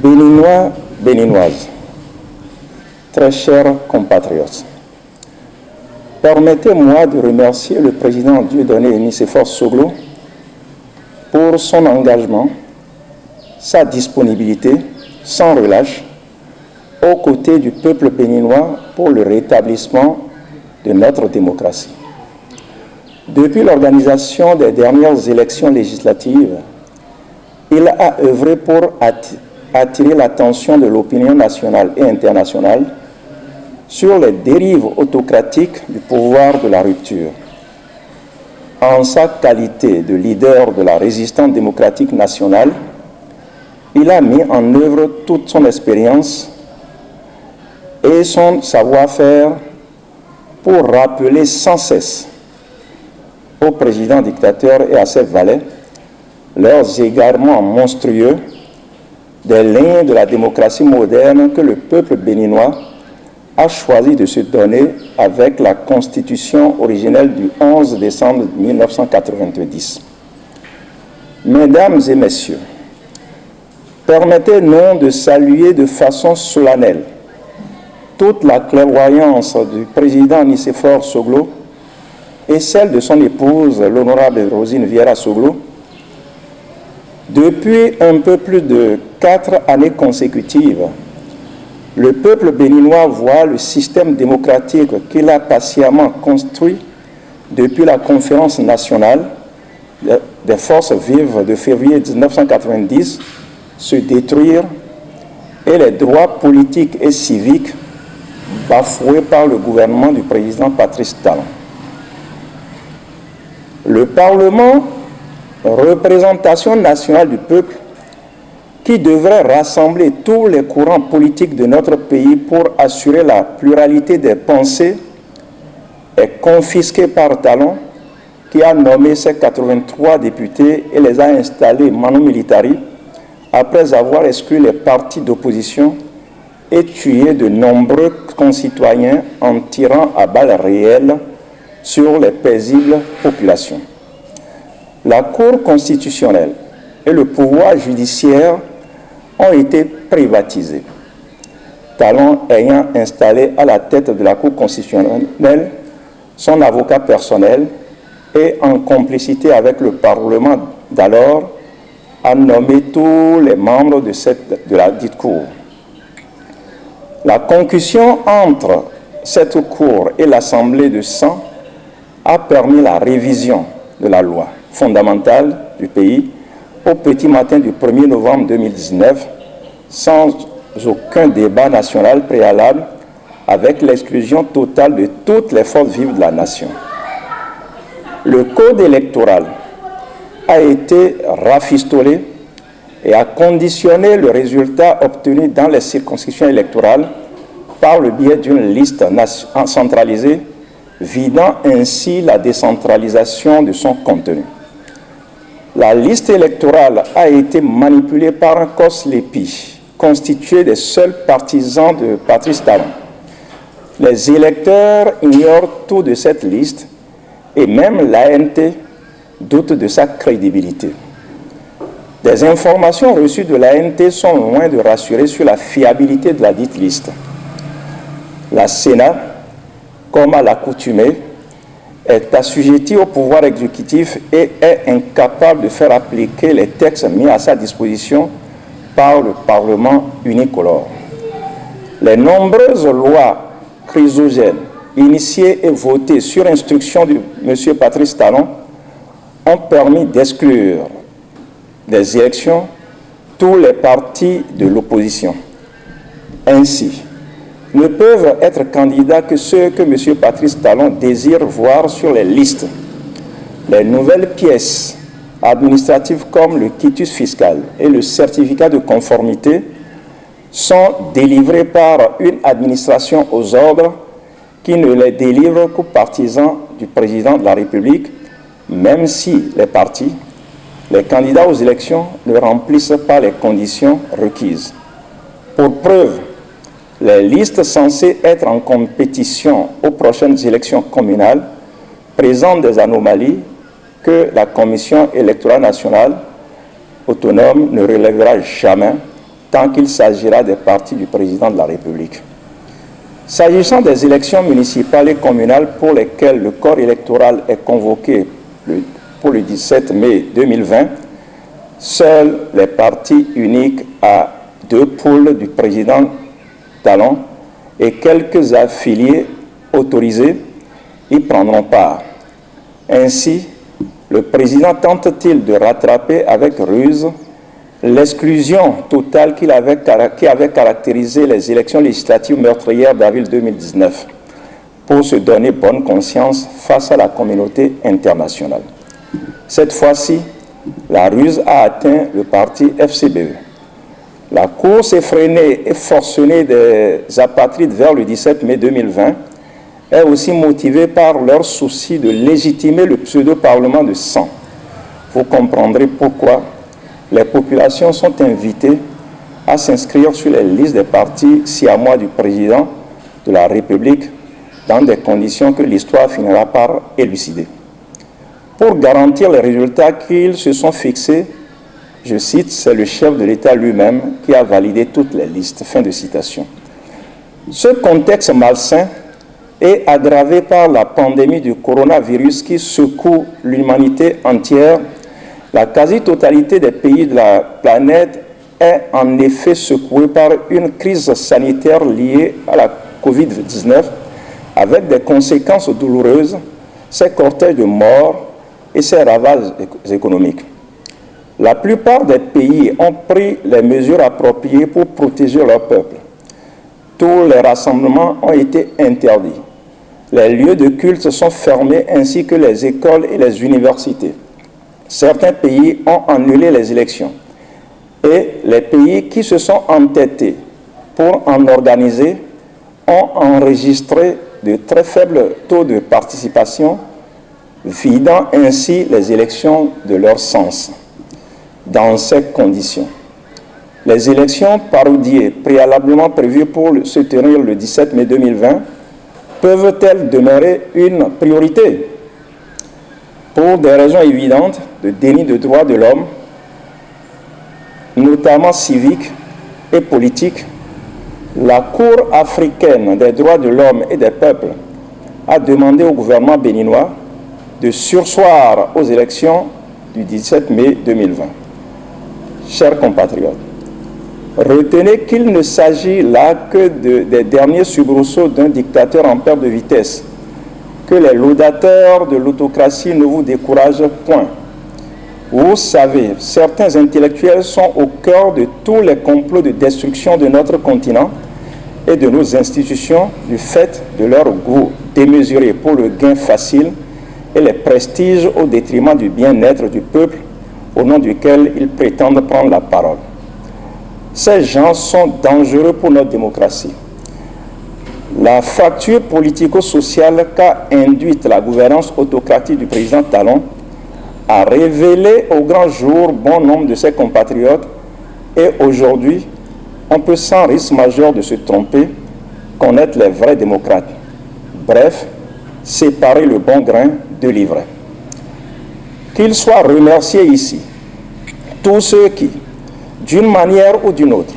Béninois, Béninoises, très chers compatriotes, permettez-moi de remercier le président Dieudonné Nicéphore Soglo pour son engagement, sa disponibilité sans relâche aux côtés du peuple béninois pour le rétablissement de notre démocratie. Depuis l'organisation des dernières élections législatives, il a œuvré pour attirer l'attention de l'opinion nationale et internationale sur les dérives autocratiques du pouvoir de la rupture. En sa qualité de leader de la résistance démocratique nationale, il a mis en œuvre toute son expérience et son savoir-faire pour rappeler sans cesse au président dictateur et à ses valets leurs égarements monstrueux des lignes de la démocratie moderne que le peuple béninois a choisi de se donner avec la constitution originelle du 11 décembre 1990. Mesdames et messieurs, permettez-nous de saluer de façon solennelle toute la clairvoyance du président Nicéphore Soglo et celle de son épouse, l'honorable Rosine Vieira Soglo. Depuis un peu plus de 4 années consécutives, le peuple béninois voit le système démocratique qu'il a patiemment construit depuis la conférence nationale des forces vives de février 1990 se détruire et les droits politiques et civiques bafoués par le gouvernement du président Patrice Talon. Le Parlement, représentation nationale du peuple, qui devrait rassembler tous les courants politiques de notre pays pour assurer la pluralité des pensées, est confisqué par Talon, qui a nommé ses 83 députés et les a installés manu militari, après avoir exclu les partis d'opposition et tué de nombreux concitoyens en tirant à balles réelles sur les paisibles populations. La Cour constitutionnelle et le pouvoir judiciaire ont été privatisés. Talon ayant installé à la tête de la Cour constitutionnelle son avocat personnel et en complicité avec le Parlement d'alors, a nommé tous les membres de la dite Cour. La concussion entre cette Cour et l'Assemblée de 100 a permis la révision de la loi fondamentale du pays au petit matin du 1er novembre 2019 sans aucun débat national préalable, avec l'exclusion totale de toutes les forces vives de la nation. Le code électoral a été rafistolé et a conditionné le résultat obtenu dans les circonscriptions électorales par le biais d'une liste centralisée, vidant ainsi la décentralisation de son contenu. La liste électorale a été manipulée par un cos-lépi constitué des seuls partisans de Patrice Talon. Les électeurs ignorent tout de cette liste et même l'ANT doute de sa crédibilité. Des informations reçues de l'ANT sont loin de rassurer sur la fiabilité de la dite liste. La Sénat, comme à l'accoutumée, est assujettie au pouvoir exécutif et est incapable de faire appliquer les textes mis à sa disposition par le Parlement unicolore. Les nombreuses lois chrysogènes initiées et votées sur instruction de M. Patrice Talon ont permis d'exclure des élections tous les partis de l'opposition. Ainsi, ne peuvent être candidats que ceux que M. Patrice Talon désire voir sur les listes. Les nouvelles pièces administratives comme le quitus fiscal et le certificat de conformité sont délivrées par une administration aux ordres qui ne les délivre qu'aux partisans du président de la République, même si les candidats aux élections ne remplissent pas les conditions requises. Pour preuve, les listes censées être en compétition aux prochaines élections communales présentent des anomalies que la Commission électorale nationale autonome ne relèvera jamais tant qu'il s'agira des partis du président de la République. S'agissant des élections municipales et communales pour lesquelles le corps électoral est convoqué pour le 17 mai 2020, seuls les partis uniques à 2 poules du président Talon et quelques affiliés autorisés y prendront part. Ainsi, le président tente-t-il de rattraper avec ruse l'exclusion totale qui avait caractérisé les élections législatives meurtrières d'avril 2019 pour se donner bonne conscience face à la communauté internationale. Cette fois-ci, la ruse a atteint le parti FCBE. La course effrénée et forcenée des apatrides vers le 17 mai 2020 est aussi motivée par leur souci de légitimer le pseudo-parlement de sang. Vous comprendrez pourquoi les populations sont invitées à s'inscrire sur les listes des partis siamois du président de la République dans des conditions que l'histoire finira par élucider. Pour garantir les résultats qu'ils se sont fixés, je cite, c'est le chef de l'État lui-même qui a validé toutes les listes. Fin de citation. Ce contexte malsain est aggravé par la pandémie du coronavirus qui secoue l'humanité entière. La quasi-totalité des pays de la planète est en effet secouée par une crise sanitaire liée à la Covid-19 avec des conséquences douloureuses, ses cortèges de morts et ses ravages économiques. La plupart des pays ont pris les mesures appropriées pour protéger leur peuple. Tous les rassemblements ont été interdits. Les lieux de culte sont fermés ainsi que les écoles et les universités. Certains pays ont annulé les élections. Et les pays qui se sont entêtés pour en organiser ont enregistré de très faibles taux de participation, vidant ainsi les élections de leur sens. Dans ces conditions, les élections parodiées préalablement prévues pour se tenir le 17 mai 2020 peuvent-elles demeurer une priorité? Pour des raisons évidentes de déni de droits de l'homme, notamment civiques et politiques, la Cour africaine des droits de l'homme et des peuples a demandé au gouvernement béninois de surseoir aux élections du 17 mai 2020. Chers compatriotes, retenez qu'il ne s'agit là que des derniers soubresauts d'un dictateur en perte de vitesse, que les laudateurs de l'autocratie ne vous découragent point. Vous savez, certains intellectuels sont au cœur de tous les complots de destruction de notre continent et de nos institutions du fait de leur goût démesuré pour le gain facile et les prestiges au détriment du bien-être du peuple au nom duquel ils prétendent prendre la parole. Ces gens sont dangereux pour notre démocratie. La fracture politico-sociale qu'a induite la gouvernance autocratique du président Talon a révélé au grand jour bon nombre de ses compatriotes et aujourd'hui, on peut sans risque majeur de se tromper connaître les vrais démocrates. Bref, séparer le bon grain de l'ivraie. Qu'ils soient remerciés ici, tous ceux qui, d'une manière ou d'une autre,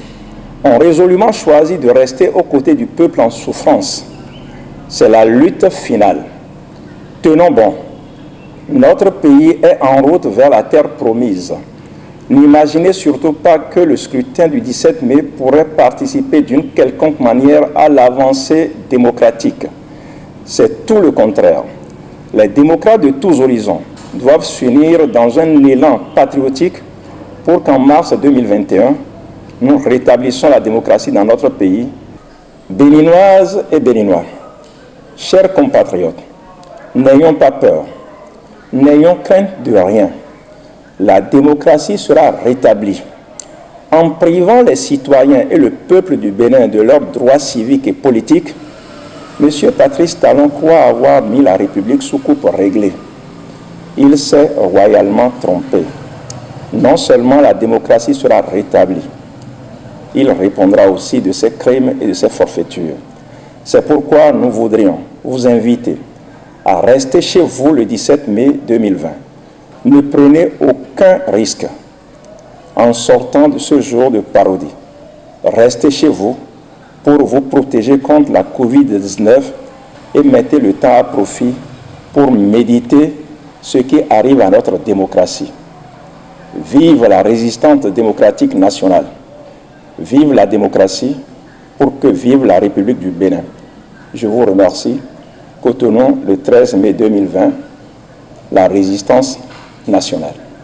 ont résolument choisi de rester aux côtés du peuple en souffrance. C'est la lutte finale. Tenons bon. Notre pays est en route vers la terre promise. N'imaginez surtout pas que le scrutin du 17 mai pourrait participer d'une quelconque manière à l'avancée démocratique. C'est tout le contraire. Les démocrates de tous horizons doivent s'unir dans un élan patriotique pour qu'en mars 2021, nous rétablissions la démocratie dans notre pays. Béninoises et Béninois, chers compatriotes, n'ayons pas peur, n'ayons crainte de rien. La démocratie sera rétablie. En privant les citoyens et le peuple du Bénin de leurs droits civiques et politiques, M. Patrice Talon croit avoir mis la République sous coupe réglée. Il s'est royalement trompé. Non seulement la démocratie sera rétablie, il répondra aussi de ses crimes et de ses forfaitures. C'est pourquoi nous voudrions vous inviter à rester chez vous le 17 mai 2020. Ne prenez aucun risque en sortant de ce jour de parodie. restez chez vous pour vous protéger contre la Covid-19 et mettez le temps à profit pour méditer ce qui arrive à notre démocratie. Vive la résistance démocratique nationale. Vive la démocratie pour que vive la République du Bénin. Je vous remercie. Cotonou, le 13 mai 2020, la résistance nationale.